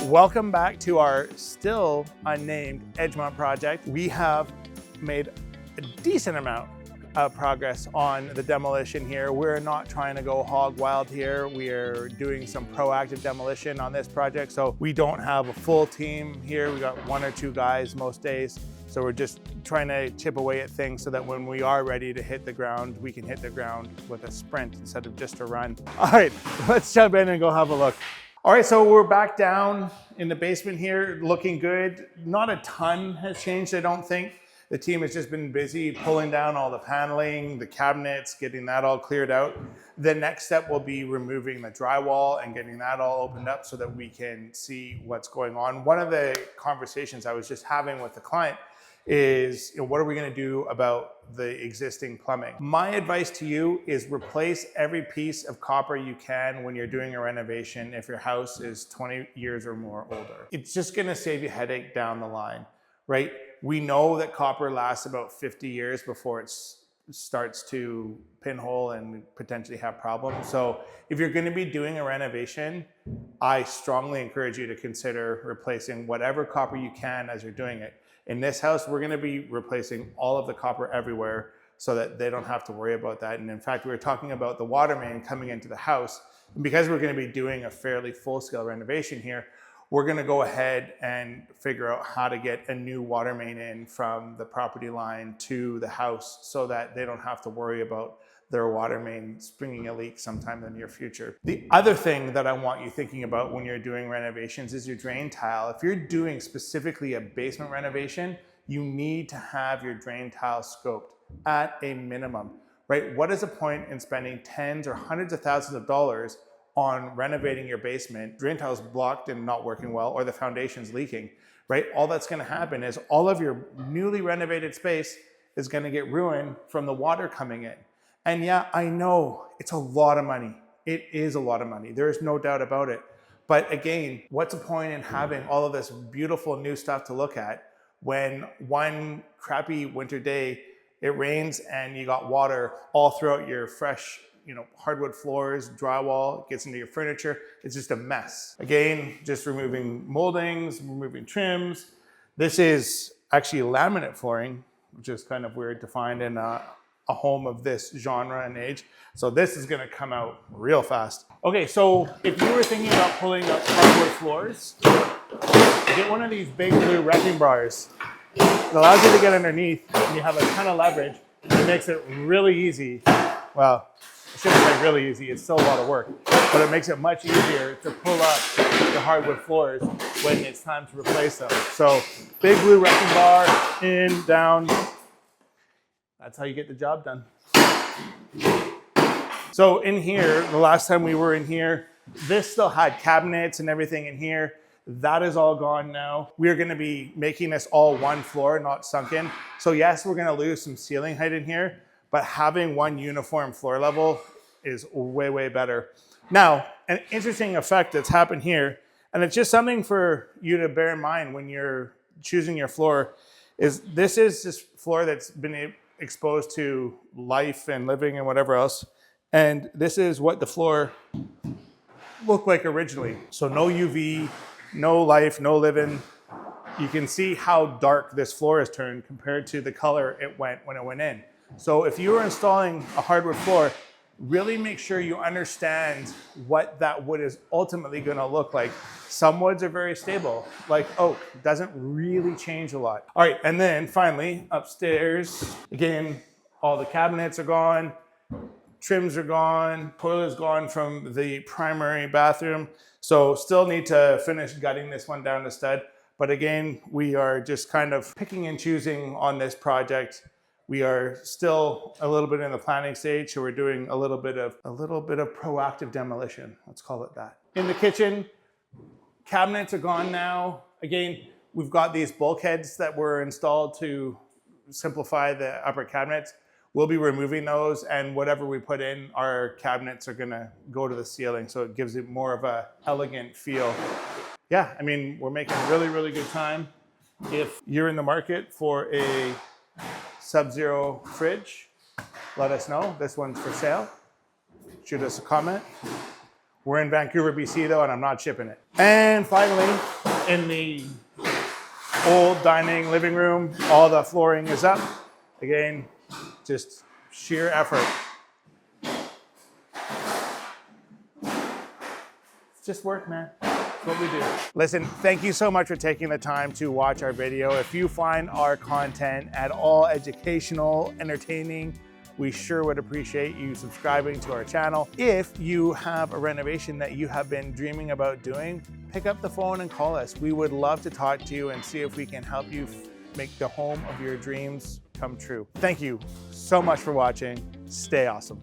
Welcome back to our still unnamed Edgemont project. We have made a decent amount of progress on the demolition here. We're not trying to go hog wild here. We are doing some proactive demolition on this project. So we don't have a full team here. We got 1 or 2 guys most days. So we're just trying to chip away at things so that when we are ready to hit the ground, we can hit the ground with a sprint instead of just a run. All right, let's jump in and go have a look. All right, so we're back down in the basement here, looking good. Not a ton has changed, I don't think. The team has just been busy pulling down all the paneling, the cabinets, getting that all cleared out. The next step will be removing the drywall and getting that all opened up so that we can see what's going on. One of the conversations I was just having with the client is, what are we gonna do about the existing plumbing? My advice to you is replace every piece of copper you can when you're doing a renovation if your house is 20 years or more older. It's just gonna save you headache down the line, right? We know that copper lasts about 50 years before it starts to pinhole and potentially have problems. So if you're gonna be doing a renovation, I strongly encourage you to consider replacing whatever copper you can as you're doing it. In this house, we're gonna be replacing all of the copper everywhere so that they don't have to worry about that. And in fact, we were talking about the water main coming into the house. And because we're gonna be doing a fairly full-scale renovation here, we're gonna go ahead and figure out how to get a new water main in from the property line to the house so that they don't have to worry about their water main springing a leak sometime in the near future. The other thing that I want you thinking about when you're doing renovations is your drain tile. If you're doing specifically a basement renovation, you need to have your drain tile scoped at a minimum, right? What is the point in spending tens or hundreds of thousands of dollars on renovating your basement, drain tile's blocked and not working well, or the foundation's leaking, right? All that's gonna happen is all of your newly renovated space is gonna get ruined from the water coming in. And yeah, I know it's a lot of money. It is a lot of money. There is no doubt about it. But again, what's the point in having all of this beautiful new stuff to look at when one crappy winter day, it rains and you got water all throughout your fresh, hardwood floors, drywall, it gets into your furniture. It's just a mess. Again, just removing moldings, removing trims. This is actually laminate flooring, which is kind of weird to find in a home of this genre and age. So this is gonna come out real fast. Okay, so if you were thinking about pulling up hardwood floors, get one of these big blue wrecking bars. It allows you to get underneath and you have a ton of leverage. It makes it really easy. Well, I shouldn't say really easy, it's still a lot of work, but it makes it much easier to pull up the hardwood floors when it's time to replace them. So big blue wrecking bar, in, down. That's how you get the job done. So in here, the last time we were in here, this still had cabinets and everything in here. That is all gone now. We are gonna be making this all one floor, not sunken. So yes, we're gonna lose some ceiling height in here, but having one uniform floor level is way, way better. Now, an interesting effect that's happened here, and it's just something for you to bear in mind when you're choosing your floor, is this floor that's been exposed to life and living and whatever else. And this is what the floor looked like originally. So no UV, no life, no living. You can see how dark this floor has turned compared to the color it went when it went in. So if you were installing a hardwood floor, really make sure you understand what that wood is ultimately gonna look like. Some woods are very stable, like oak, doesn't really change a lot. All right, and then finally, upstairs, again, all the cabinets are gone, trims are gone, toilet is gone from the primary bathroom. So still need to finish gutting this one down to stud. But again, we are just kind of picking and choosing on this project. We are still a little bit in the planning stage, so we're doing a little bit of proactive demolition. Let's call it that. In the kitchen, cabinets are gone now. Again, we've got these bulkheads that were installed to simplify the upper cabinets. We'll be removing those, and whatever we put in, our cabinets are gonna go to the ceiling, so it gives it more of a elegant feel. Yeah, I mean, we're making really, really good time. If you're in the market for a Sub-Zero fridge, let us know. This one's for sale. Shoot us a comment. We're in Vancouver, BC though, and I'm not shipping it. And finally, in the old dining living room, all the flooring is up. Again, just sheer effort. It's just work, man. That's what we do. Listen, thank you so much for taking the time to watch our video. If you find our content at all educational, entertaining, we sure would appreciate you subscribing to our channel. If you have a renovation that you have been dreaming about doing, pick up the phone and call us. We would love to talk to you and see if we can help you make the home of your dreams come true. Thank you so much for watching. Stay awesome.